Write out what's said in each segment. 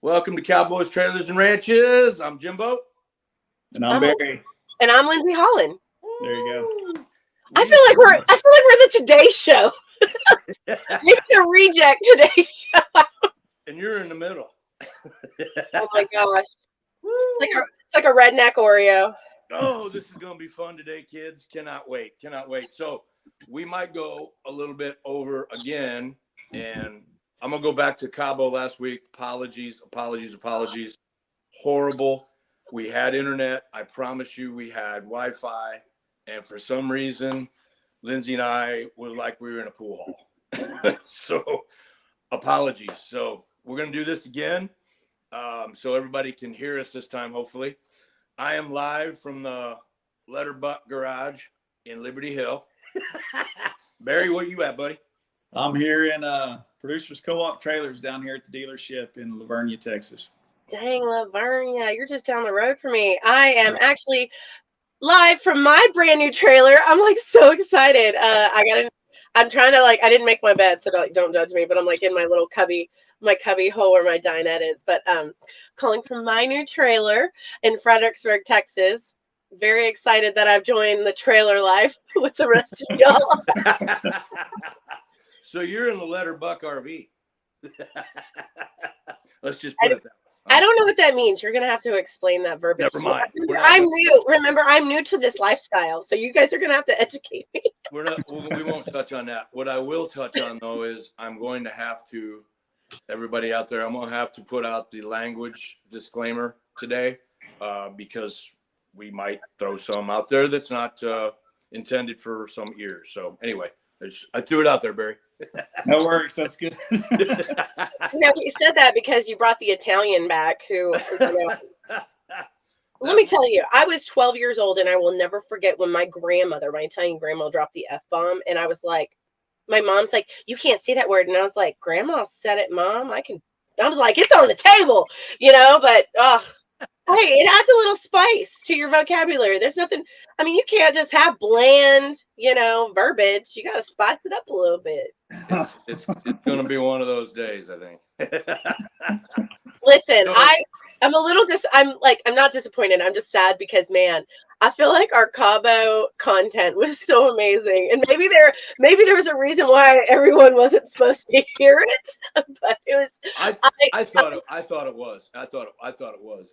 Welcome to Cowboys, Trailers, and Ranches. I'm Jimbo. And I'm Barry. And I'm Lindsey Hollin. There you go. I feel like we're the Today Show. It's the reject Today Show. And you're in the middle. Oh my gosh. It's like a redneck Oreo. Oh, this is going to be fun today, kids. Cannot wait. So we might go a little bit over again, and I'm going to go back to Cabo last week. Apologies. Horrible. We had internet. I promise you we had Wi-Fi. And for some reason, Lindsey and I were like we were in a pool hall. So apologies. So we're going to do this again so everybody can hear us this time, hopefully. I am live from the Letterbuck Garage in Liberty Hill. Barry, where you at, buddy? I'm here in Producers Co-op Trailers down here at the dealership in Lavernia, Texas. Dang, Lavernia, you're just down the road from me. I am actually live from my brand new trailer. I'm like so excited. I'm trying to I didn't make my bed, so don't judge me, but I'm like in my little cubby hole where my dinette is. But calling from my new trailer in Fredericksburg, Texas. Very excited that I've joined the trailer life with the rest of y'all. So you're in the Letterbuck RV. Let's just put it that way. I don't know what that means. You're gonna have to explain that verbiage. Never mind. I'm new. Remember, I'm new to this lifestyle, so you guys are gonna have to educate me. We won't touch on that. What I will touch on though is I'm going to have to, everybody out there, I'm gonna have to put out the language disclaimer today because we might throw some out there that's not intended for some ears. So anyway, I threw it out there, Barry. That works. That's good. No, we said that because you brought the Italian back who, let me tell you, I was 12 years old and I will never forget when my Italian grandma dropped the F-bomb. And I was like, my mom's like, you can't say that word. And I was like, Grandma said it, Mom. I was like, it's on the table, but, hey, it adds a little spice to your vocabulary. There's nothing, you can't just have bland, verbiage. You got to spice it up a little bit. It's going to be one of those days, I think. Listen, I'm a little I'm not disappointed. I'm just sad because, man, I feel like our Cabo content was so amazing. And maybe there was a reason why everyone wasn't supposed to hear it, but it was. I thought it was.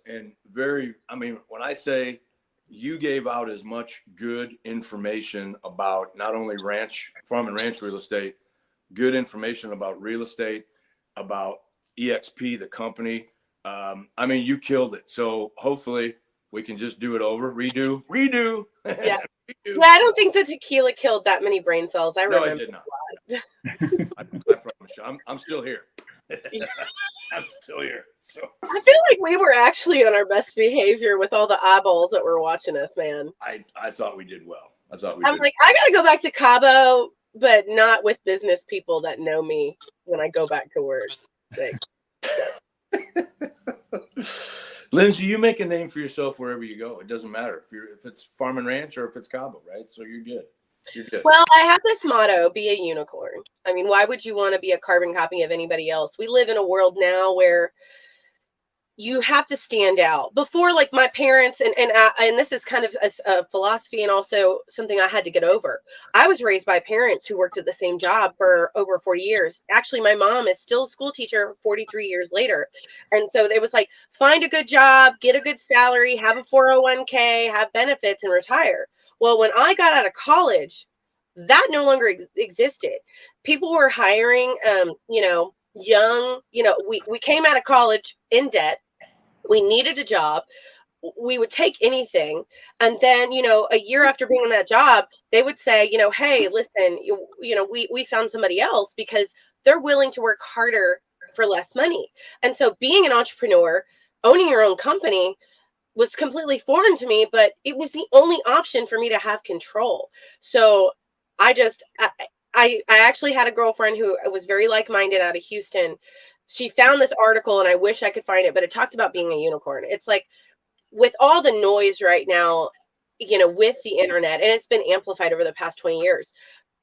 And when I say you gave out as much good information about not only farm and ranch real estate, good information about real estate, about EXP, the company. You killed it. So hopefully we can just do it over. Redo. Yeah. Yeah, I don't think the tequila killed that many brain cells. I remember. No, it did not. I promise you. I'm still here. I'm still here. So I feel like we were actually on our best behavior with all the eyeballs that were watching us, man. I thought we did well. I gotta go back to Cabo, but not with business people that know me when I go back to work. Lindsey, you make a name for yourself wherever you go. It doesn't matter if it's farm and ranch or if it's Cabo, right? So you're good. Well, I have this motto: be a unicorn. Why would you want to be a carbon copy of anybody else? We live in a world now where you have to stand out. Before, like my parents, and this is kind of a philosophy and also something I had to get over. I was raised by parents who worked at the same job for over 40 years. Actually, my mom is still a school teacher 43 years later. And so it was like, find a good job, get a good salary, have a 401k, have benefits, and retire. Well, when I got out of college, that no longer existed. People were hiring, young, we came out of college in debt. We needed a job. We would take anything. And then, a year after being in that job, they would say, hey, listen, we found somebody else because they're willing to work harder for less money. And so being an entrepreneur, owning your own company was completely foreign to me, but it was the only option for me to have control. So I actually had a girlfriend who was very like-minded out of Houston. She found this article, and I wish I could find it, but it talked about being a unicorn. It's like, with all the noise right now, with the internet, and it's been amplified over the past 20 years,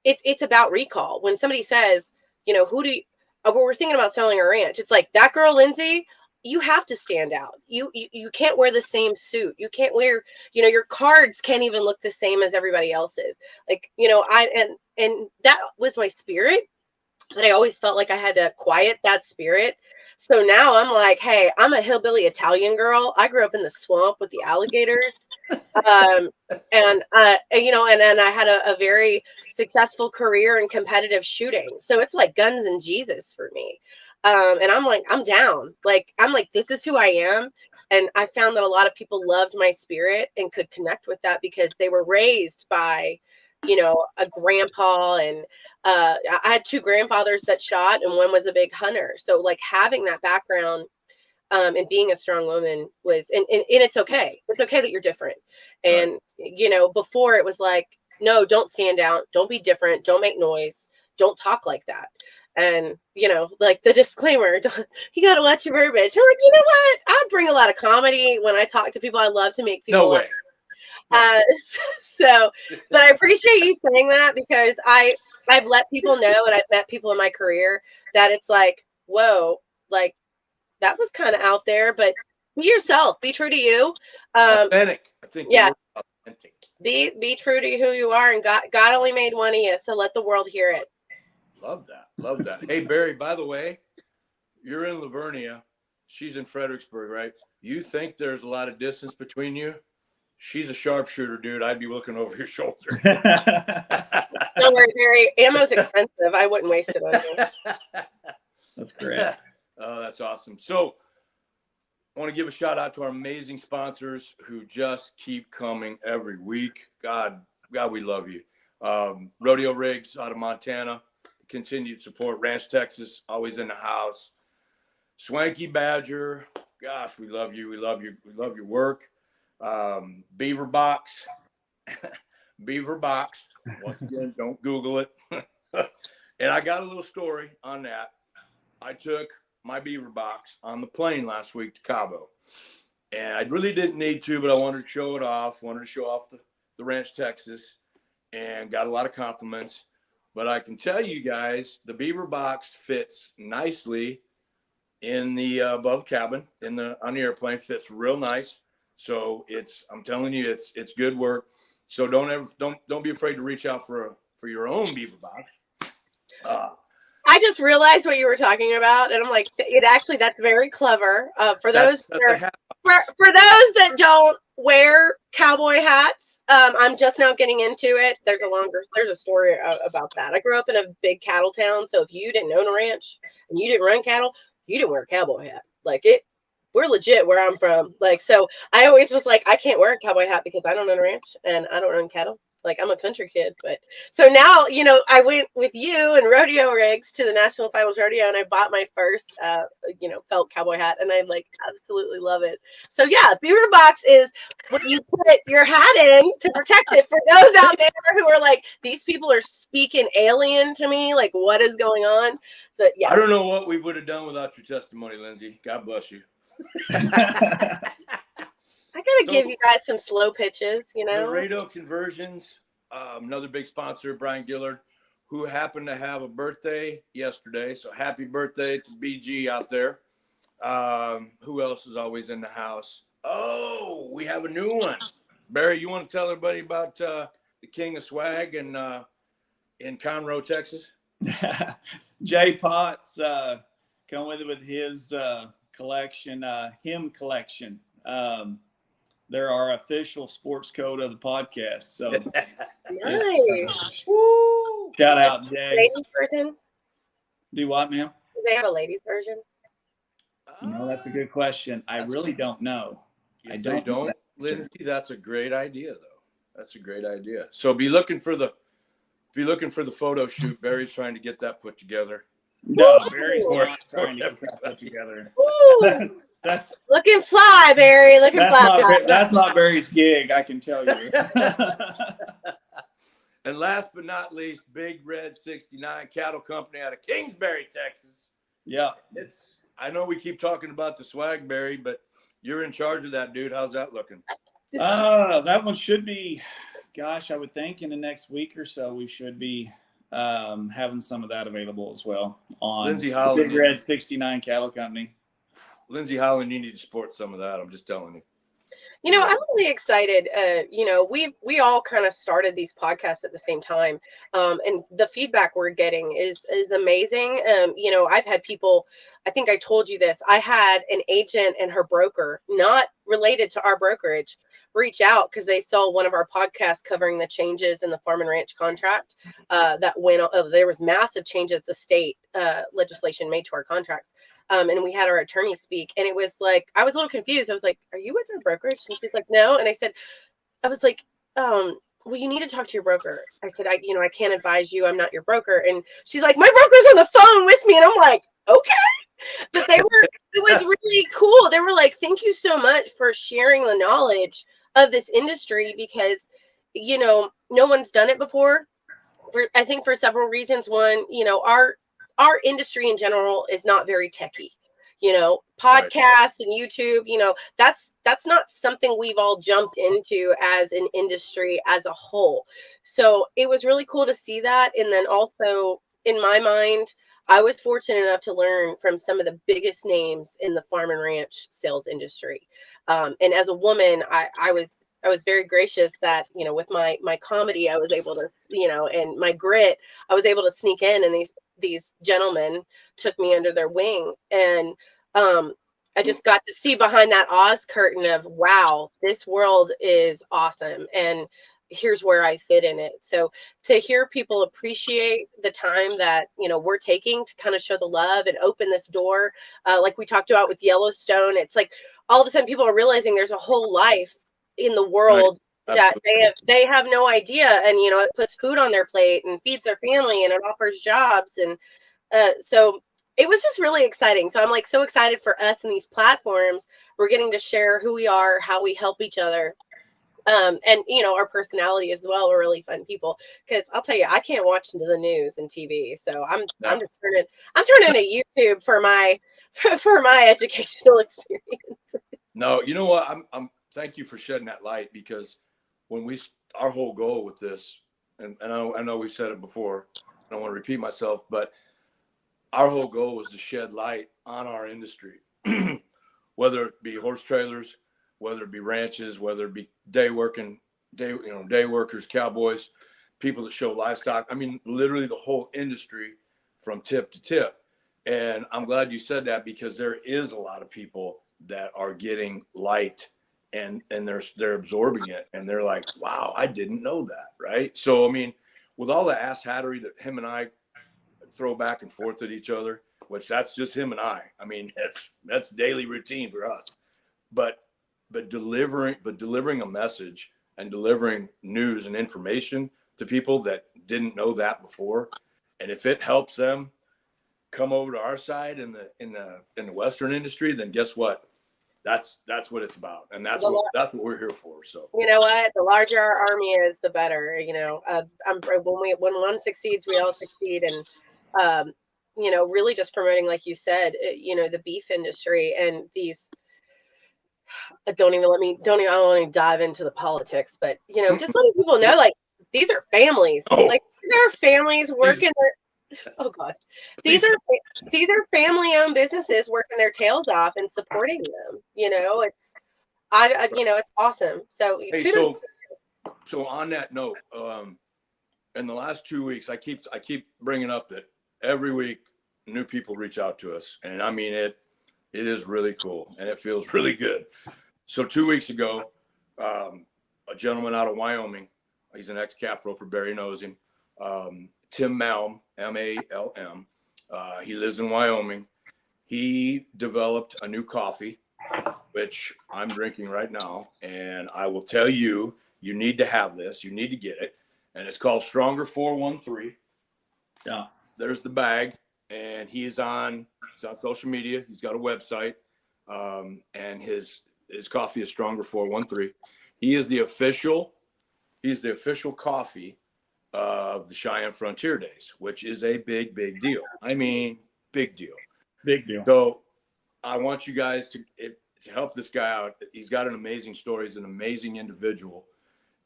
it's about recall. When somebody says, we're thinking about selling a ranch, it's like, that girl, Lindsey, you have to stand out. You can't wear the same suit. You can't wear, your cards can't even look the same as everybody else's. Like, and that was my spirit, but I always felt like I had to quiet that spirit. So now I'm like, hey, I'm a hillbilly Italian girl. I grew up in the swamp with the alligators. And then I had a very successful career in competitive shooting. So it's like guns and Jesus for me. And I'm like, I'm down. Like, I'm like, this is who I am. And I found that a lot of people loved my spirit and could connect with that because they were raised by, a grandpa. And I had two grandfathers that shot, and one was a big hunter. So like having that background and being a strong woman was, and it's okay. It's okay that you're different. And, before it was like, no, don't stand out. Don't be different. Don't make noise. Don't talk like that. And, like the disclaimer, you got to watch your verbiage. I'm like, you know what? I bring a lot of comedy when I talk to people. I love to make people No way. So, but I appreciate you saying that because I've let people know, and I've met people in my career that it's like, whoa, like that was kind of out there, but be yourself, be true to you. Authentic. I think the Yeah, word authentic. be true to who you are, and God only made one of you, so let the world hear it. Love that. Love that. Hey, Barry, by the way, you're in Lavernia. She's in Fredericksburg, right? You think there's a lot of distance between you? She's a sharpshooter, dude. I'd be looking over your shoulder. Don't worry, Barry. Ammo's expensive. I wouldn't waste it on you. That's great. Oh, that's awesome. So I want to give a shout out to our amazing sponsors who just keep coming every week. God, we love you. Rodeo Rigs out of Montana, continued support. Ranch, Texas, always in the house. Swanky Badger, gosh, we love you. We love you. We love your work. Beaver Box. Beaver Box. Once again, don't Google it. And I got a little story on that. I took my Beaver Box on the plane last week to Cabo. And I really didn't need to, but I wanted to show it off. Wanted to show off the Ranch, Texas, and got a lot of compliments. But I can tell you guys, the Beaver Box fits nicely in the above cabin on the airplane. Fits real nice. So I'm telling you, it's good work. So don't be afraid to reach out for your own Beaver Box. I just realized what you were talking about, and I'm like, that's very clever. For those that don't wear cowboy hats, I'm just now getting into it. There's a story about that. I grew up in a big cattle town, so if you didn't own a ranch and you didn't run cattle, you didn't wear a cowboy hat. Like we're legit where I'm from. Like, so I always was like, I can't wear a cowboy hat because I don't own a ranch and I don't own cattle. Like, I'm a country kid. But so now, I went with you and Rodeo Rigs to the National Finals Rodeo, and I bought my first, felt cowboy hat, and I like absolutely love it. So yeah, Beaver Box is what you put your hat in to protect it. For those out there who are like, these people are speaking alien to me, like what is going on? So yeah, I don't know what we would have done without your testimony, Lindsay. God bless you. I gotta give you guys some slow pitches, Laredo Conversions, another big sponsor, Brian Gillard, who happened to have a birthday yesterday. So happy birthday to BG out there. Who else is always in the house? Oh, we have a new one. Barry, you want to tell everybody about the King of Swag in Conroe, Texas? Jay Potts come with his collection, hymn collection. They're our official sports code of the podcast. So nice. Woo! Shout out, Jay. Ladies version? Do what, ma'am? Do they have a ladies version? That's a good question. I really don't know. If they don't, Lindsay, that's a great idea, though. That's a great idea. So be looking for the photo shoot. Barry's trying to get that put together. No, Barry's not trying to get that put together. That's looking fly, Barry. Looking fly. That's not Barry's gig, I can tell you. And last but not least, Big Red 69 Cattle Company out of Kingsbury, Texas. Yeah. I know we keep talking about the swag, Barry, but you're in charge of that, dude. How's that looking? That one should be, gosh, I would think in the next week or so we should be having some of that available as well on Lindsey Hollin. Big Red 69 Cattle Company. Lindsey Hollin, you need to support some of that. I'm just telling you. I'm really excited. We all kind of started these podcasts at the same time, and the feedback we're getting is amazing. I've had people. I think I told you this. I had an agent and her broker, not related to our brokerage, reach out because they saw one of our podcasts covering the changes in the farm and ranch contract that went. There was massive changes the state legislation made to our contracts. And we had our attorney speak, and it was like, I was a little confused. I was like, "Are you with our brokerage?" And she's like, "No." And I was like, well, you need to talk to your broker. I said, I can't advise you. I'm not your broker. And she's like, "My broker's on the phone with me." And I'm like, okay. But it was really cool. They were like, "Thank you so much for sharing the knowledge of this industry," because, no one's done it before. I think for several reasons. One, our industry in general is not very techy. Podcasts and YouTube, that's not something we've all jumped into as an industry as a whole. So it was really cool to see that. And then also, in my mind, I was fortunate enough to learn from some of the biggest names in the farm and ranch sales industry. And as a woman, I was very gracious that, with my comedy, I was able to, and my grit, I was able to sneak in, and these gentlemen took me under their wing. And I just got to see behind that Oz curtain of, wow, this world is awesome. And here's where I fit in it. So to hear people appreciate the time that, we're taking to kind of show the love and open this door, like we talked about with Yellowstone, it's like all of a sudden people are realizing there's a whole life in the world that they have no idea. And, it puts food on their plate and feeds their family, and it offers jobs. And so it was just really exciting. So I'm like so excited for us and these platforms. We're getting to share who we are, how we help each other. And our personality as well. We're really fun people, because I'll tell you, I can't watch the news and TV. So I'm just turning to YouTube for my educational experience. No, you know what? I'm thank you for shedding that light, because when our whole goal with this, and I know we've said it before, I don't want to repeat myself, but our whole goal was to shed light on our industry, whether it be horse trailers, whether it be ranches, whether it be day workers, cowboys, people that show livestock. I mean, literally the whole industry from tip to tip. And I'm glad you said that, because there is a lot of people that are getting light, and they're absorbing it, and they're like, wow, I didn't know that. Right. So, I mean, with all the ass hattery that him and I throw back and forth at each other, which that's just him and I mean, that's daily routine for us, but delivering a message and delivering news and information to people that didn't know that before. And if it helps them come over to our side in the Western industry, then guess what? That's what it's about. And that's what we're here for. So, you know what? The larger our army is, the better. When one succeeds, we all succeed. And, really just promoting, like you said, the beef industry and these, I don't want to dive into the politics, but, just letting people know, like, these are families. Like, these are families working oh God, these are family-owned businesses working their tails off and supporting them. It's awesome. So hey, so on that note, in the last 2 weeks, I keep bringing up that every week new people reach out to us, and I mean it is really cool, and it feels really good. So 2 weeks ago, a gentleman out of Wyoming, he's an ex-calf roper, Barry knows him, Tim Malm, M-A-L-M. He lives in Wyoming. He developed a new coffee, which I'm drinking right now. And I will tell you, you need to have this. You need to get it. And it's called Stronger 413. Yeah. There's the bag. And he's on social media. He's got a website. And his coffee is Stronger 413. He's the official coffee of the Cheyenne Frontier Days, which is a big, big deal. I mean, big deal. Big deal. So I want you guys to help this guy out. He's got an amazing story. He's an amazing individual.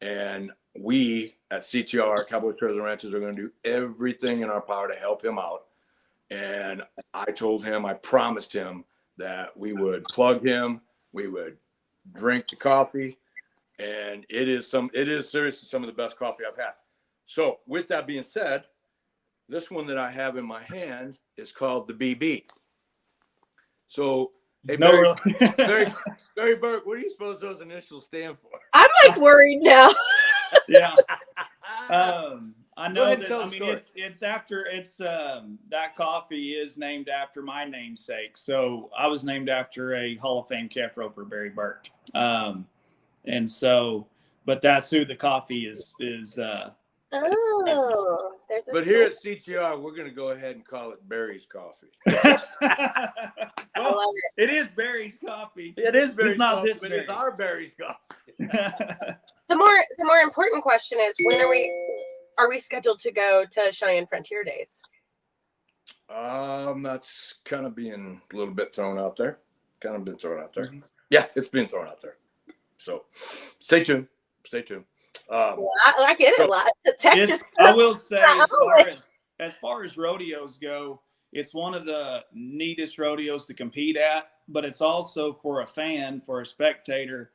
And we at CTR, Cowboys, Trailers, and Ranches, are going to do everything in our power to help him out. And I promised him that we would plug him, we would drink the coffee, and it is seriously some of the best coffee I've had. So with that being said, this one that I have in my hand is called the BB. So, hey, No, Barry Burke, what do you suppose those initials stand for? I'm like worried now. yeah. I Go know ahead and that. tell I the mean, story. that coffee is named after my namesake. So I was named after a Hall of Fame calf roper, Barry Burke. And so, but that's who the coffee is. Oh, there's a But here at CTR, we're going to go ahead and call it Barry's Coffee. I Well, love it. it is Barry's coffee. It is Barry's not Coffee, this but Barry's. it's our Barry's Coffee. The more important question is, when are we scheduled to go to Cheyenne Frontier Days? That's kind of being a little bit thrown out there. Mhm. Yeah, it's being thrown out there. So stay tuned. Well, I get it. Texas. I will say, as far as rodeos go, it's one of the neatest rodeos to compete at, but it's also for a fan, for a spectator,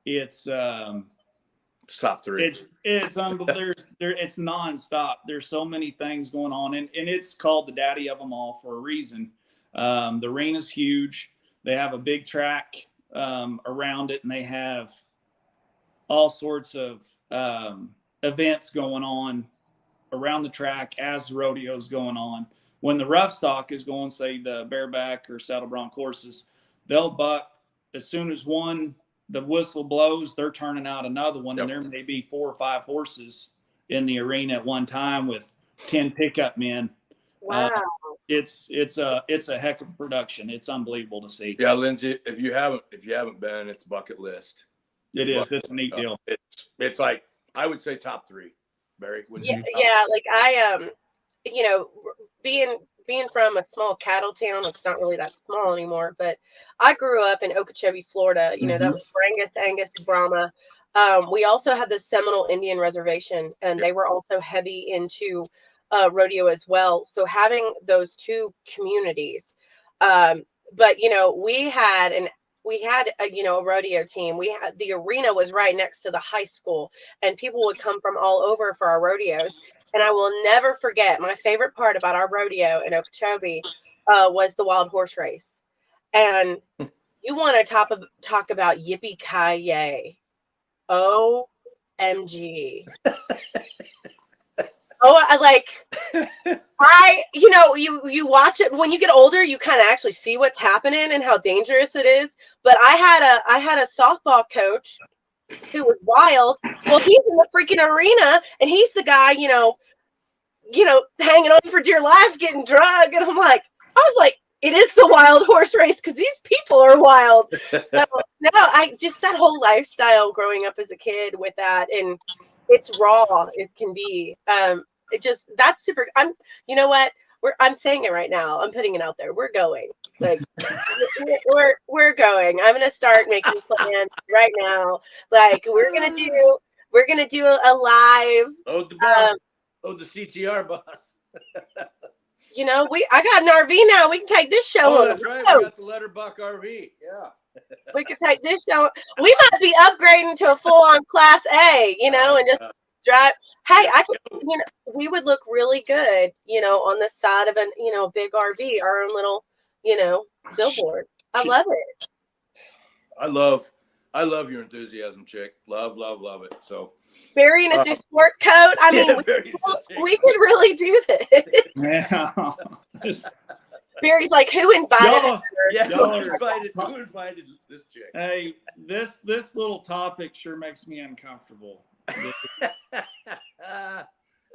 it's top three. It's unbelievable. It's nonstop. There's so many things going on, and it's called the daddy of them all for a reason. The arena's huge. They have a big track around it, and they have all sorts of events going on around the track as the rodeo's going on. When the rough stock is going, say the bareback or saddle bronc horses, they'll buck as soon as the whistle blows, they're turning out another one. Yep. And there may be 4 or 5 horses in the arena at one time with 10 pickup men. Wow. It's a heck of a production. It's unbelievable to see. Yeah, Lindsey, if you haven't been, it's bucket list. It's a neat deal. It's like, I would say top 3. Barry, yeah, like I being from a small cattle town, it's not really that small anymore, but I grew up in Okeechobee, Florida. You know, that was Brangus, Angus, Brahma. We also had the Seminole Indian Reservation, and they were also heavy into rodeo as well. So having those two communities, but we had a rodeo team. The arena was right next to the high school, and people would come from all over for our rodeos. And I will never forget, my favorite part about our rodeo in Okeechobee was the wild horse race. And you want to talk about yippee-ki-yay. OMG. You watch it when you get older, you kind of actually see what's happening and how dangerous it is. But I had a softball coach who was wild. Well, he's in the freaking arena, and he's the guy, hanging on for dear life, getting drugged. And I was like, it is the wild horse race because these people are wild. So, no, that whole lifestyle growing up as a kid with that, and it's raw as can be. That's super. You know what? I'm saying it right now. I'm putting it out there. We're going. Like we're going. I'm gonna start making plans right now. Like we're gonna do a live. The CTR boss. I got an RV now. We can take this show. Oh, that's right. We got the Letterbuck RV. Yeah. We could take this show. We might be upgrading to a full-on Class A, and just drive. Hey, we would look really good, on the side of a big RV, our own little, billboard. I love it. I love your enthusiasm, chick. Love it. So Barry in his new sport coat. I mean, we could really do this. Yeah. Barry's like, who invited her? Who invited this chick? Hey, this little topic sure makes me uncomfortable.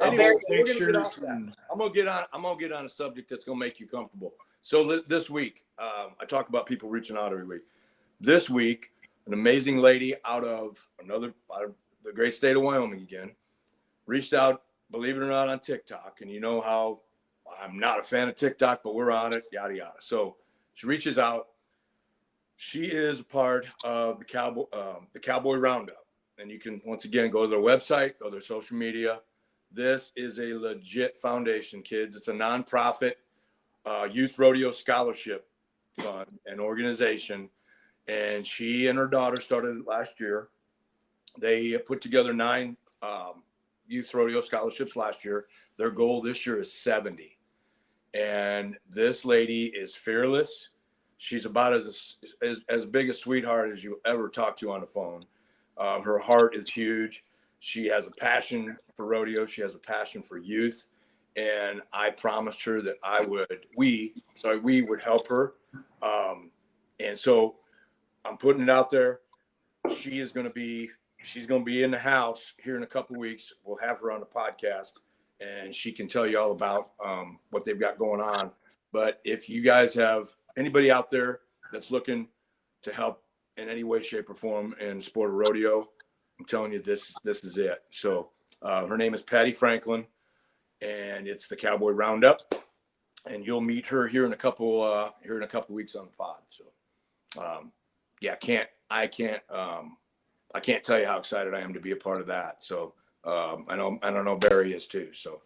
Anyway, I'm gonna get on a subject that's gonna make you comfortable. So this week, I talk about people reaching out every week. This week, an amazing lady out of the great state of Wyoming again reached out, believe it or not, on TikTok. And you know how I'm not a fan of TikTok, but we're on it, yada yada. So she reaches out. She is a part of the Cowboy Roundup, and you can once again go to their website, go to their social media. This is a legit foundation, kids. It's a nonprofit youth rodeo scholarship fund, an organization, and she and her daughter started last year. They put together 9 youth rodeo scholarships last year. Their goal this year is 70. And this lady is fearless. She's about as big a sweetheart as you ever talk to on the phone. Her heart is huge. She has a passion for rodeo. She has a passion for youth. And I promised her that we would help her. And so I'm putting it out there. She's going to be in the house here in a couple of weeks. We'll have her on the podcast, and she can tell you all about what they've got going on. But if you guys have anybody out there that's looking to help in any way, shape, or form in the sport of rodeo, I'm telling you, this is it. So her name is Patty Franklin, and it's the Cowboy Roundup, and you'll meet her here in a couple weeks on the pod. So yeah, I can't tell you how excited I am to be a part of that. So I don't know Barry is too. So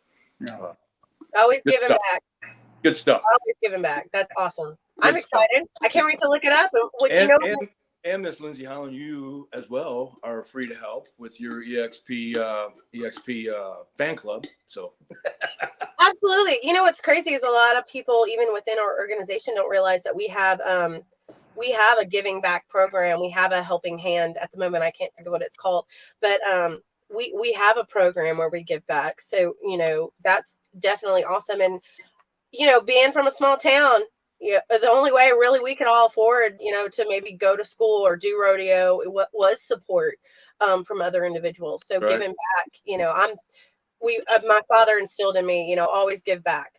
always giving back. Good stuff. Always giving back. That's awesome. I'm excited. I can't wait to look it up. And Miss Lindsey Hollin, you as well are free to help with your EXP fan club. So absolutely. You know what's crazy is a lot of people, even within our organization, don't realize that we have a giving back program. We have a helping hand. At the moment, I can't think of what it's called, but we have a program where we give back. So that's definitely awesome. And being from a small town, the only way really we could all afford, to maybe go to school or do rodeo was support from other individuals. So right. Giving back, my father instilled in me, always give back.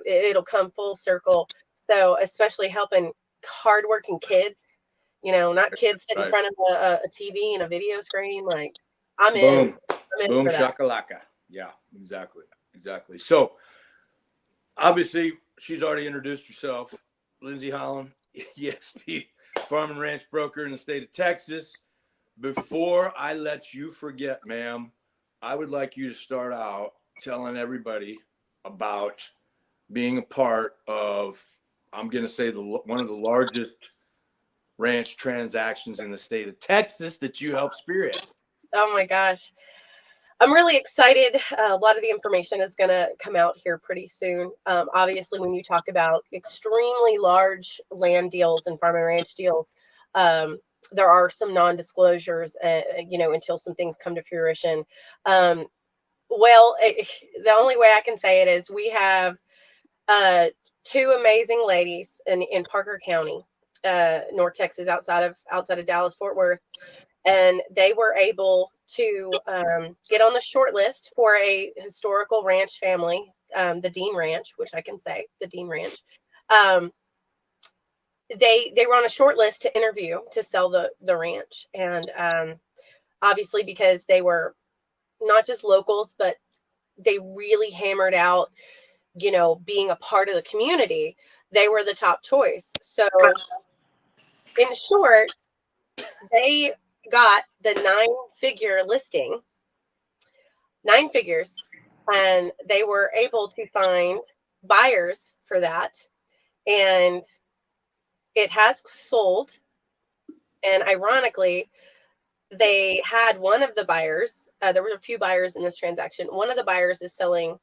It'll come full circle. So especially helping hardworking kids, not kids sitting in front of a TV and a video screen. Like I'm in boom shakalaka. Yeah, exactly. So obviously she's already introduced herself. Lindsey Hollin, EXP farm and ranch broker in the state of Texas. Before I let you forget, ma'am, I would like you to start out telling everybody about being a part of, I'm going to say, one of the largest ranch transactions in the state of Texas that you helped spearhead. Oh my gosh. I'm really excited. A lot of the information is going to come out here pretty soon. Obviously, when you talk about extremely large land deals and farm and ranch deals, there are some non-disclosures, until some things come to fruition. The only way I can say it is we have 2 amazing ladies in Parker County, North Texas, outside of Dallas, Fort Worth. And they were able to get on the short list for a historical ranch family, the Dean Ranch, which I can say, the Dean Ranch. They were on a short list to interview to sell the ranch. And obviously, because they were not just locals, but they really hammered out, being a part of the community, they were the top choice. So in short, they got the 9-figure listing, 9 figures, and they were able to find buyers for that. And it has sold. And ironically, they had one of the buyers, there were a few buyers in this transaction. One of the buyers is selling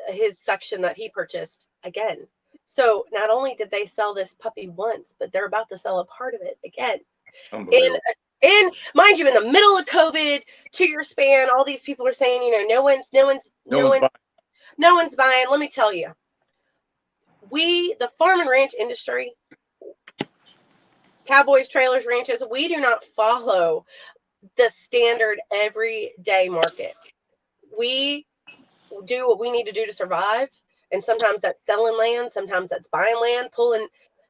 his section that he purchased again. So not only did they sell this puppy once, but they're about to sell a part of it again. And mind you, in the middle of COVID, 2-year span, all these people are saying, no one's buying. Let me tell you, the farm and ranch industry, cowboys, trailers, ranches, we do not follow the standard everyday market. We do what we need to do to survive. And sometimes that's selling land. Sometimes that's buying land, pulling.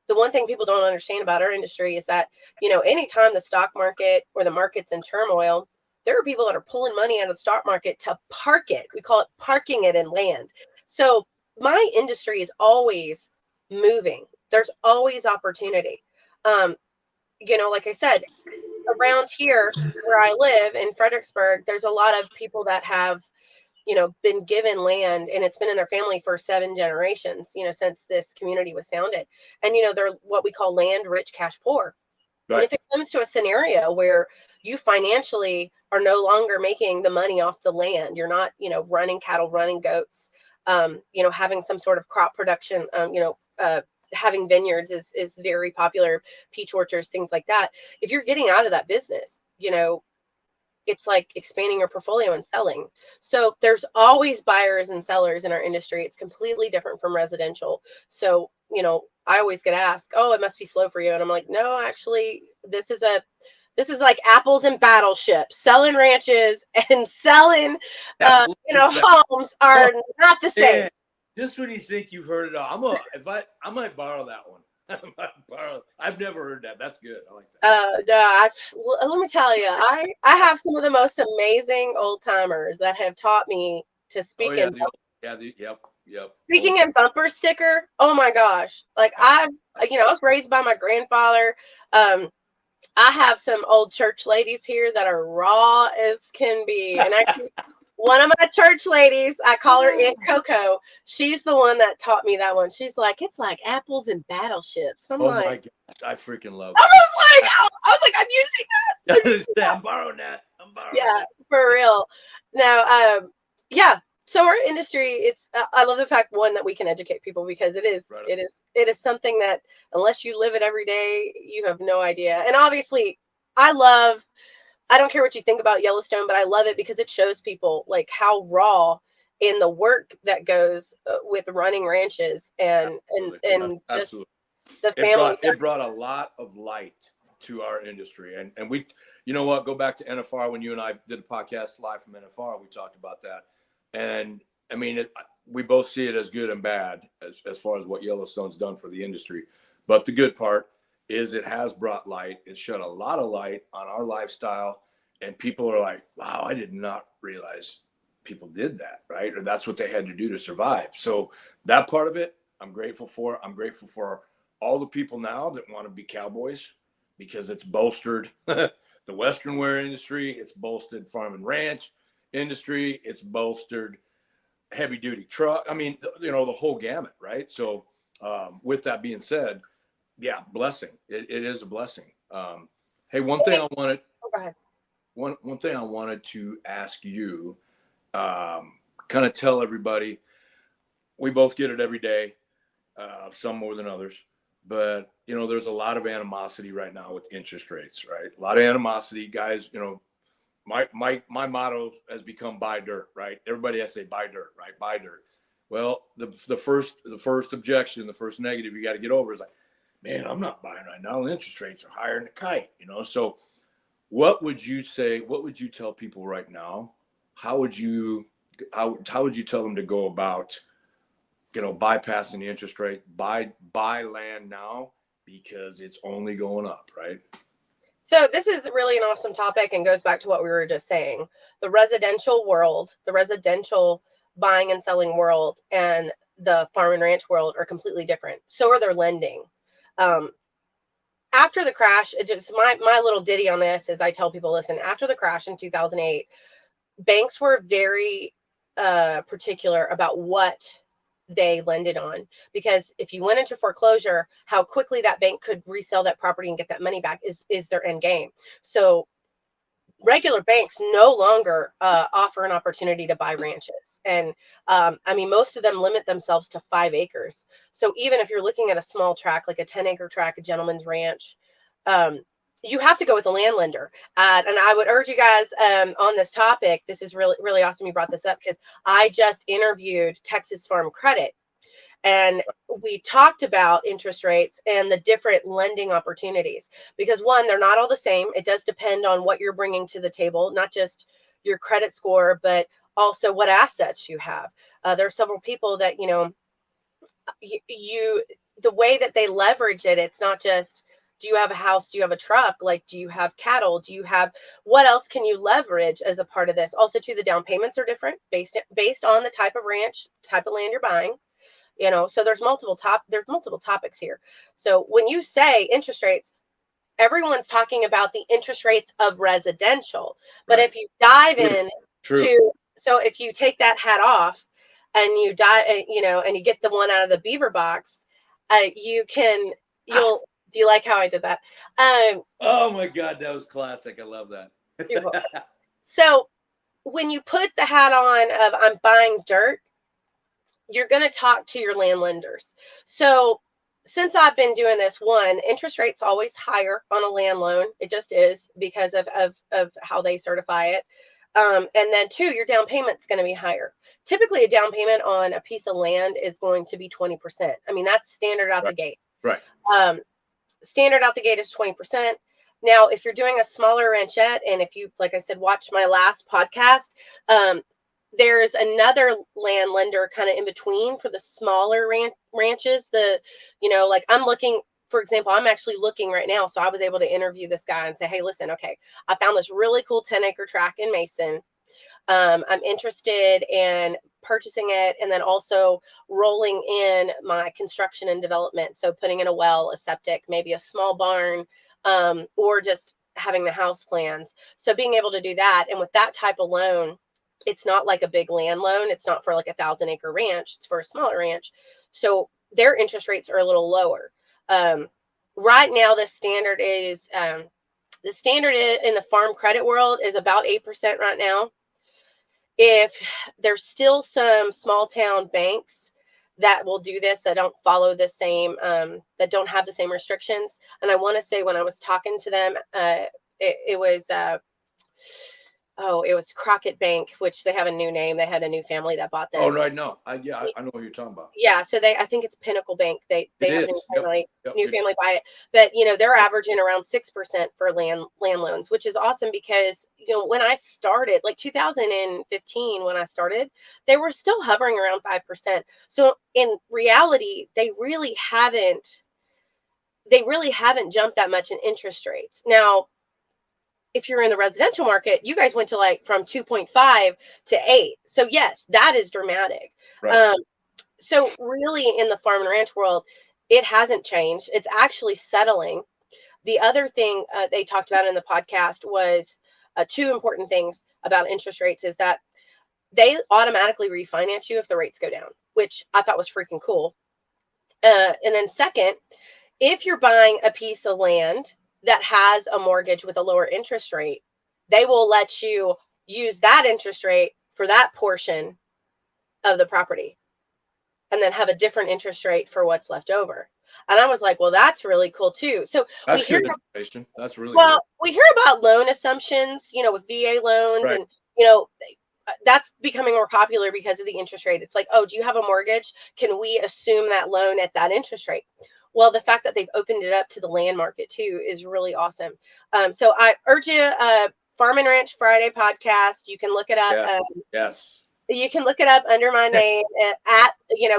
The one thing people don't understand about our industry is that, anytime the stock market or the market's in turmoil, there are people that are pulling money out of the stock market to park it. We call it parking it in land. So my industry is always moving. There's always opportunity. Like I said, around here where I live in Fredericksburg, there's a lot of people that have been given land, and it's been in their family for 7 generations, since this community was founded. And, they're what we call land rich, cash poor. Right. And if it comes to a scenario where you financially are no longer making the money off the land, you're not, running cattle, running goats, having some sort of crop production, having vineyards is very popular, peach orchards, things like that. If you're getting out of that business, it's like expanding your portfolio and selling. So there's always buyers and sellers in our industry. It's completely different from residential. So, I always get asked, oh, it must be slow for you. And I'm like, no, actually, this is like apples and battleships. Selling ranches and selling, homes are not the same. Yeah. Just when you think you've heard it all, I might borrow that one. I've never heard that. That's good. I like that. No, let me tell you, I have some of the most amazing old timers that have taught me to speak in. Yep. Speaking in bumper sticker. Oh my gosh! Like I was raised by my grandfather. I have some old church ladies here that are raw as can be, and actually, one of my church ladies, I call her Aunt Coco. She's the one that taught me that one. She's like, it's like apples and battleships. I'm like, my gosh, I freaking love it. I was like, I'm using that. I'm borrowing that. Yeah, for real. Now, yeah. So our industry, I love the fact, one, that we can educate people, because it is something that unless you live it every day, you have no idea. And obviously, I don't care what you think about Yellowstone, but I love it because it shows people like how raw in the work that goes with running ranches and just the family. It brought a lot of light to our industry. And we, you know what, go back to NFR when you and I did a podcast live from NFR, we talked about that. And I mean, we both see it as good and bad as far as what Yellowstone's done for the industry. But the good part is it has brought light. It shed a lot of light on our lifestyle. And people are like, wow, I did not realize people did that, right? Or that's what they had to do to survive. So that part of it, I'm grateful for. I'm grateful for all the people now that want to be cowboys, because it's bolstered the Western wear industry. It's bolstered farm and ranch industry. It's bolstered heavy duty truck. I mean, the whole gamut, right? So with that being said, yeah, blessing. It is a blessing. Hey, one thing I wanted. Oh, go ahead. One thing I wanted to ask you, kind of tell everybody, we both get it every day, some more than others, but there's a lot of animosity right now with interest rates, right? A lot of animosity, guys. My motto has become buy dirt, right? Everybody has to say buy dirt, right? Buy dirt. Well, the first objection, the first negative you got to get over is like, man, I'm not buying right now. The interest rates are higher than a kite, So what would you say? What would you tell people right now? How would you tell them to go about, bypassing the interest rate? Buy land now, because it's only going up, right? So this is really an awesome topic, and goes back to what we were just saying. The residential world, the residential buying and selling world, and the farm and ranch world are completely different. So are their lending. After the crash, it just my little ditty on this is I tell people, listen, after the crash in 2008, banks were very particular about what they lended on, because if you went into foreclosure, how quickly that bank could resell that property and get that money back is their end game. So regular banks no longer offer an opportunity to buy ranches. And most of them limit themselves to 5 acres. So even if you're looking at a small tract, like a 10-acre tract, a gentleman's ranch, you have to go with a land lender. And I would urge you guys on this topic. This is really, really awesome you brought this up, because I just interviewed Texas Farm Credit, and we talked about interest rates and the different lending opportunities, because one, they're not all the same. It does depend on what you're bringing to the table, not just your credit score, but also what assets you have. There are several people that, the way that they leverage it, it's not just, do you have a house? Do you have a truck? Like, do you have cattle? What else can you leverage as a part of this? Also, too, the down payments are different based on the type of ranch, type of land you're buying. So there's multiple topics here. So when you say interest rates, everyone's talking about the interest rates of residential. But if you dive in to So if you take that hat off and you and you get the one out of the beaver box, you'll, do you like how I did that? Oh my God, that was classic. I love that. You're welcome. So when you put the hat on of I'm buying dirt, you're going to talk to your land lenders. So since I've been doing this, one, interest rate's always higher on a land loan. It just is because of how they certify it. And then two, your down payment's going to be higher. Typically, a down payment on a piece of land is going to be 20%. I mean, that's standard out the gate. Right. Standard out the gate is 20%. Now, if you're doing a smaller ranchette, and if you, like I said, watch my last podcast, there's another land lender kind of in between for the smaller ranches. Like I'm looking, for example, I'm actually looking right now. So I was able to interview this guy and say, hey, listen, okay, I found this really cool 10-acre tract in Mason. I'm interested in purchasing it and then also rolling in my construction and development. So putting in a well, a septic, maybe a small barn, or just having the house plans. So being able to do that. And with that type of loan, it's not like a big land loan. It's not for like 1,000-acre ranch. It's for a smaller ranch. So their interest rates are a little lower. Right now, the standard in the farm credit world is about 8% right now. If there's still some small town banks that will do this, that don't follow the same, that don't have the same restrictions. And I want to say when I was talking to them, it was Crockett Bank, which they have a new name. They had a new family that bought them. Oh, no, I know. I know what you're talking about. Yeah, so I think it's Pinnacle Bank. They have a new Yep. family buy it, but they're averaging around 6% for land loans, which is awesome because when I started, like 2015, when I started, they were still hovering around 5%. So in reality, they really haven't jumped that much in interest rates. Now, if you're in the residential market, you guys went to from 2.5 to 8. So yes, that is dramatic. Right. So really in the farm and ranch world, it hasn't changed. It's actually settling. The other thing they talked about in the podcast was two important things about interest rates is that they automatically refinance you if the rates go down, which I thought was freaking cool. And then second, if you're buying a piece of land that has a mortgage with a lower interest rate, they will let you use that interest rate for that portion of the property and then have a different interest rate for what's left over. And I was like, well, that's really cool too. So That's good information. That's really good. We hear about loan assumptions, with VA loans, right. And, that's becoming more popular because of the interest rate. It's like, oh, do you have a mortgage? Can we assume that loan at that interest rate? Well, the fact that they've opened it up to the land market too is really awesome. So I urge you, Farm and Ranch Friday podcast. You can look it up. Yeah. Yes. You can look it up under my name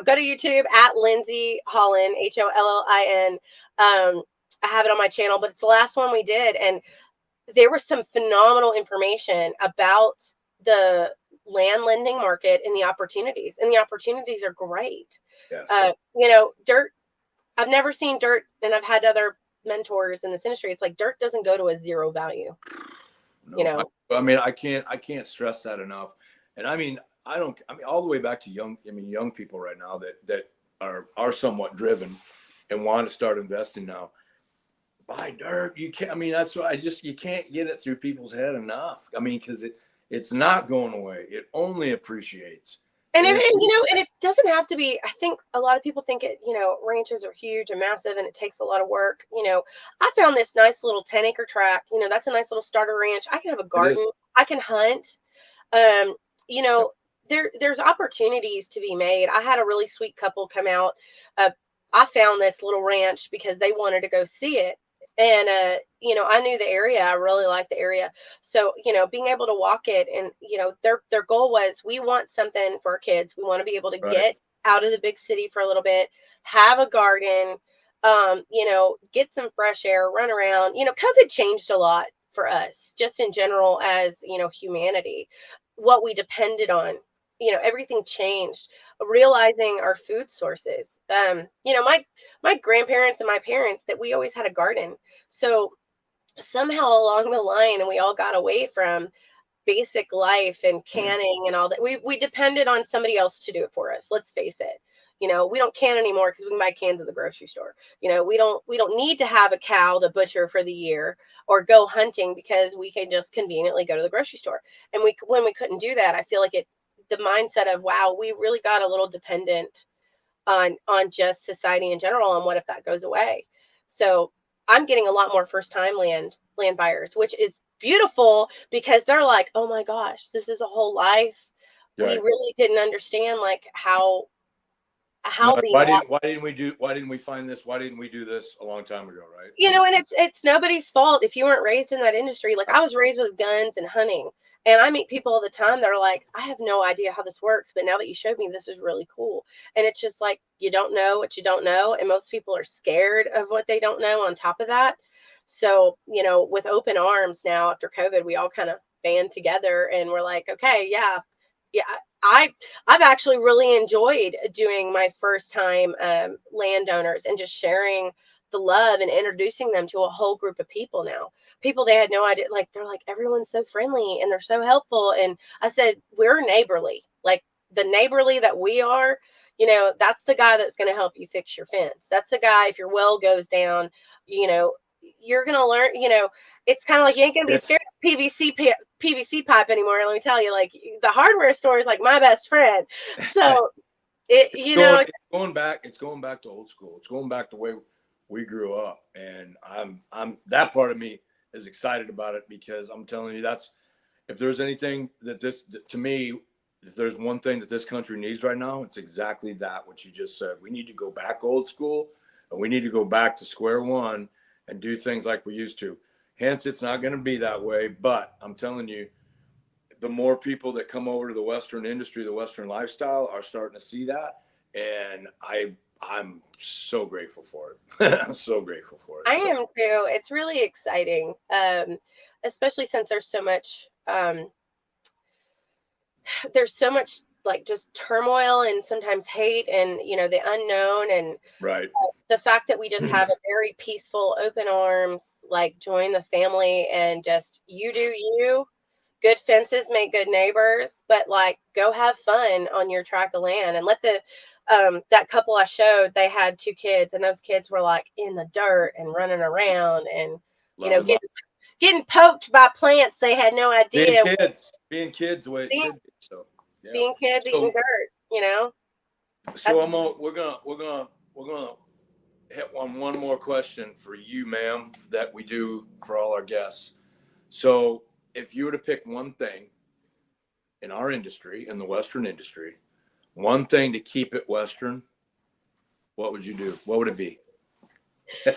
go to YouTube at Lindsey Hollin, Hollin. I have it on my channel, but it's the last one we did. And there was some phenomenal information about the land lending market and the opportunities. And the opportunities are great. Yes. Dirt. I've never seen dirt, and I've had other mentors in this industry. It's like dirt doesn't go to a zero value. No, I can't stress that enough. And all the way back to young people right now that are somewhat driven and want to start investing now. Buy dirt. You can't, that's why you can't get it through people's head enough. Because it's not going away. It only appreciates. And it doesn't have to be. I think a lot of people think ranches are huge and massive and it takes a lot of work. I found this nice little 10-acre tract. That's a nice little starter ranch. I can have a garden. I can hunt. There's opportunities to be made. I had a really sweet couple come out. I found this little ranch because they wanted to go see it. And, I knew the area. I really liked the area. So, being able to walk it and, their goal was, we want something for our kids. We want to be able to get out of the big city for a little bit, have a garden, get some fresh air, run around. COVID changed a lot for us, just in general as, humanity, what we depended on. Everything changed, realizing our food sources. My grandparents and my parents, that we always had a garden. So somehow along the line, and we all got away from basic life and canning and all that. We depended on somebody else to do it for us. Let's face it. You know, we don't can anymore because we can buy cans at the grocery store. You know, we don't need to have a cow to butcher for the year or go hunting because we can just conveniently go to the grocery store. And when we couldn't do that, I feel like the mindset of, wow, we really got a little dependent on just society in general, and what if that goes away? So I'm getting a lot more first time land buyers, which is beautiful because they're like, oh my gosh, this is a whole life. We Right. really didn't understand like how being, Why didn't we find this? Why didn't we do this a long time ago? Right. you know, and it's nobody's fault if you weren't raised in that industry. Like I was raised with guns and hunting, and I meet people all the time that are like, I have no idea how this works, but now that you showed me, this is really cool. And it's just like, you don't know what you don't know, and most people are scared of what they don't know on top of that. So, you know, with open arms now after COVID, we all kind of band together and we're like, okay, yeah, I've actually really enjoyed doing my first time landowners and just sharing the love and introducing them to a whole group of people now. People they had no idea, like they're like, everyone's so friendly and they're so helpful. And I said, we're neighborly. Like the neighborly that we are, you know, that's the guy that's going to help you fix your fence. That's the guy, if your well goes down, you know, you're going to learn, you know, it's kind of like you ain't going to be It's scared of PVC pipe anymore. Let me tell you, like the hardware store is like my best friend. So you know, it's going back. It's going back to old school. It's going back to the way we grew up, and I'm that part of me is excited about it because I'm telling you that's if there's anything to me, if there's one thing that this country needs right now, it's exactly that what you just said. We need to go back old school, and we need to go back to square one and do things like we used to. Hence, it's not going to be that way, but I'm telling you, the more people that come over to the Western industry, the Western lifestyle, are starting to see that, and I'm so grateful for it. I'm so grateful for it. I So, am too. It's really exciting, especially since there's so much like just turmoil and sometimes hate and you know the unknown, and right. the fact that we just have a very peaceful open arms, like join the family and just you do you. Good fences make good neighbors, but like go have fun on your tract of land and let the that couple I showed, they had two kids and those kids were like in the dirt and running around and you Love know it. Love getting poked by plants they had no being idea. kids the way it being, should be. So, yeah. being kids eating So, dirt, you know. That's, so we're gonna hit one more question for you, ma'am, that we do for all our guests. So, if you were to pick one thing in our industry, in the Western industry, one thing to keep it Western, what would you do? What would it be? so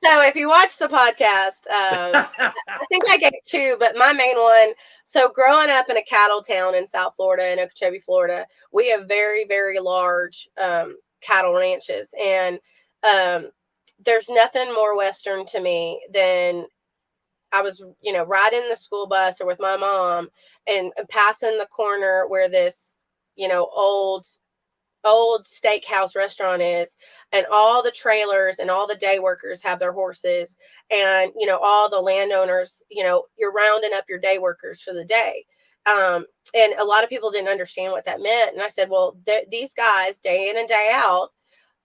if you watch the podcast, I think I gave two, but my main one. So growing up in a cattle town in South Florida, in Okeechobee, Florida, we have very, very large cattle ranches, and um, there's nothing more Western to me than I was, you know, riding the school bus or with my mom and passing the corner where this, you know, old steakhouse restaurant is, and all the trailers and all the day workers have their horses, and you know all the landowners, you know, you're rounding up your day workers for the day. And a lot of people didn't understand what that meant, and I said, well, these guys day in and day out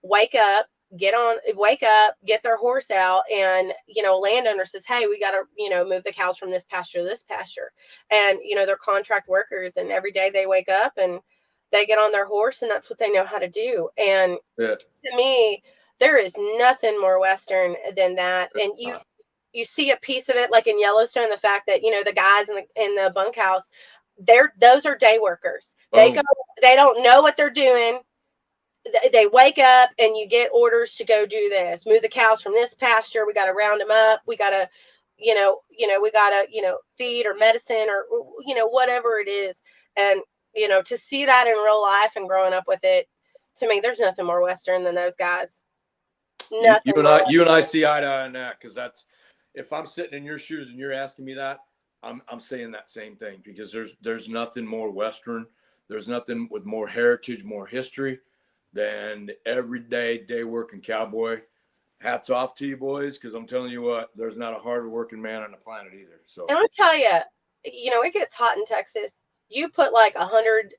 wake up, wake up, get their horse out, and you know landowner says, hey, we got to, you know, move the cows from this pasture to this pasture, and you know they're contract workers, and every day they wake up and they get on their horse and that's what they know how to do. And Yeah. to me, there is nothing more Western than that. And Uh, you see a piece of it like in Yellowstone, the fact that, you know, the guys in the bunkhouse, those are day workers. They go, boom. they don't know what they're doing. They wake up and you get orders to go do this, move the cows from this pasture. We got to round them up. We got to, we got to, feed or medicine or, whatever it is. And, to see that in real life and growing up with it, to me, there's nothing more Western than those guys. You Nothing and more. I see eye to eye on that, because that's, if I'm sitting in your shoes and you're asking me that, I'm saying that same thing, because there's nothing more Western. There's nothing with more heritage, more history than the everyday day working cowboy. Hats off to you boys, because I'm telling you what, there's not a harder working man on the planet either. So And I'll tell you, it gets hot in Texas. You put like 100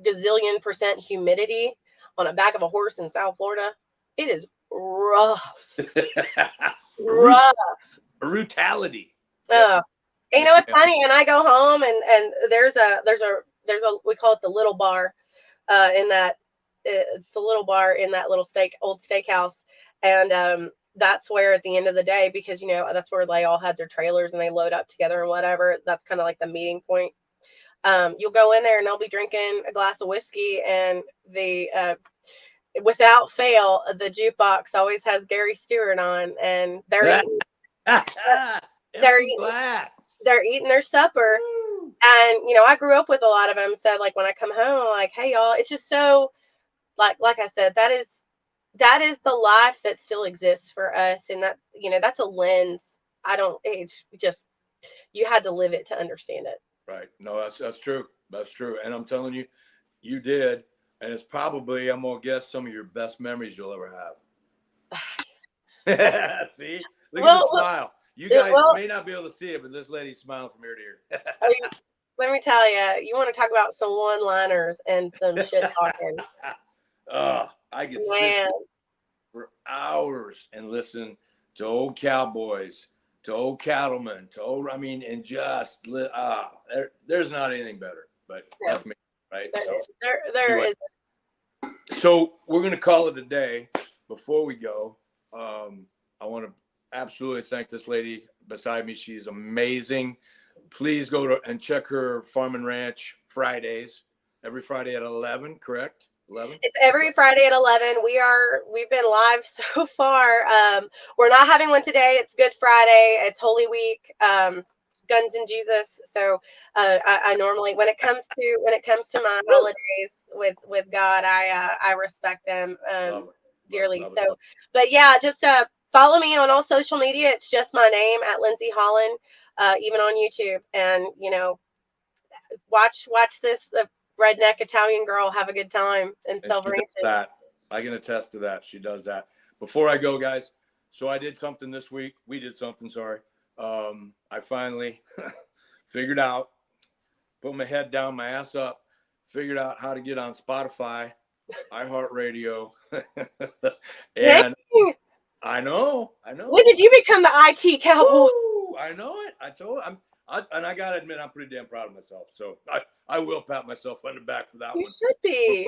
gazillion% humidity on the back of a horse in South Florida. It is rough. Rough. Brutality. Uh, Yes, it's ma'am. funny, and I go home and there's a we call it the little bar, in that it's a little bar in that little old steakhouse, and that's where at the end of the day, because that's where they all had their trailers and they load up together and whatever. That's kind of like the meeting point. You'll go in there and they'll be drinking a glass of whiskey, and the without fail, the jukebox always has Gary Stewart on, and they're eating, they're Empty glass. they're eating their supper. Woo. And I grew up with a lot of them, so like when I come home, I'm like, hey y'all, it's just so like I said, that is the life that still exists for us, and that that's a lens. It's just, you had to live it to understand it. Right. No, that's true. That's true. And I'm telling you, you did. And it's probably, I'm going to guess, some of your best memories you'll ever have. See? Look at the smile. You guys may not be able to see it, but this lady's smiling from ear to ear. Let me tell you, you want to talk about some one-liners and some shit talking. I could sit for hours and listen to old cowboys, to old cattlemen, and just there's not anything better. But that's me, right? There is. So we're going to call it a day. Before we go, I want to absolutely thank this lady beside me. She's amazing. Please go and check her Farm and Ranch Fridays, every Friday at 11, correct? 11? It's every Friday at 11. We've been live so far. We're not having one today. It's Good Friday. It's Holy Week. Guns and Jesus. So I normally, when it comes to my holidays with God, I respect them dearly. Love it. But yeah, just follow me on all social media. It's just my name, at Lindsey Hollin, even on YouTube. And watch this redneck Italian girl have a good time in Silver Ranches. That I can attest to that. She does that. Before I go, guys, so I did something this week. We did something. Sorry. I finally figured out, put my head down, my ass up, figured out how to get on Spotify, iHeartRadio, and I know. When did you become the IT cowboy? Ooh, I know it. I told him. And I gotta admit, I'm pretty damn proud of myself. So I will pat myself on the back for that one. You should be.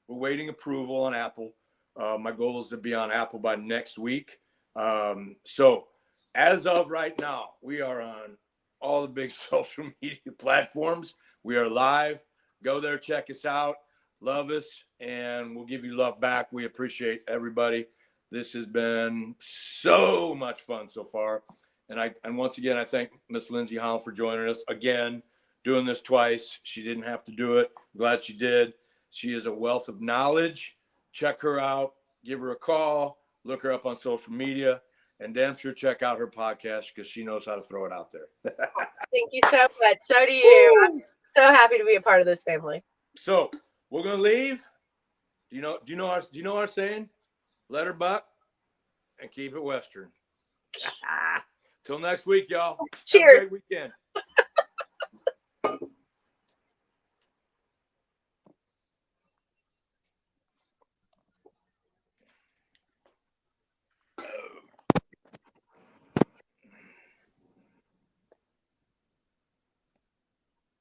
We're waiting approval on Apple. My goal is to be on Apple by next week. So as of right now, we are on all the big social media platforms. We are live. Go there, check us out, love us, and we'll give you love back. We appreciate everybody. This has been so much fun so far. And once again, I thank Miss Lindsey Hollin for joining us again, doing this twice. She didn't have to do it. I'm glad she did. She is a wealth of knowledge. Check her out. Give her a call. Look her up on social media. And damn sure check out her podcast, because she knows how to throw it out there. Thank you so much. So do you. I'm so happy to be a part of this family. So we're gonna leave. Do you know our saying? Let her buck and keep it Western. Till next week, y'all. Cheers. Have a great weekend.